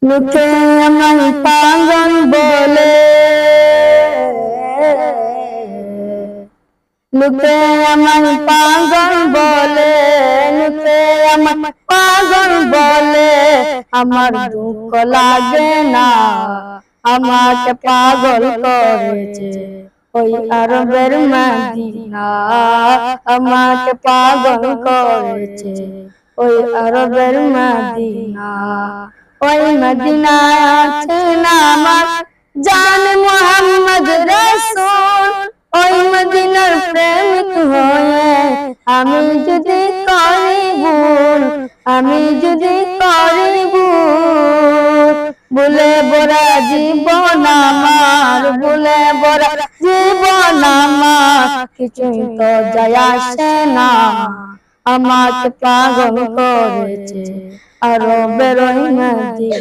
মুখে আমায় পাগল বলে, মুখে আমায় পাগল বলে, মুখে আমায় পাগল বলে, আমার দুঃখ লাগে না, আমাকে পাগল করেছে ওই আরবের মদিনা, আমাকে পাগল করেছে ওই আরবের মদিনা। ওই মদিনায় আছেন আমার জান মুহাম্মদ রাসূল, ওই মদিনার প্রেমিক হয়ে আমি যদি করি ভুল, আমি যদি করি ভুল, ভুলে ভরা জীবন আমার, ভুলে ভরা জীবন আমার, কিছুই তো যায় আসে না, আমাকে পাগল করেছে আরবের ওই মদিনা।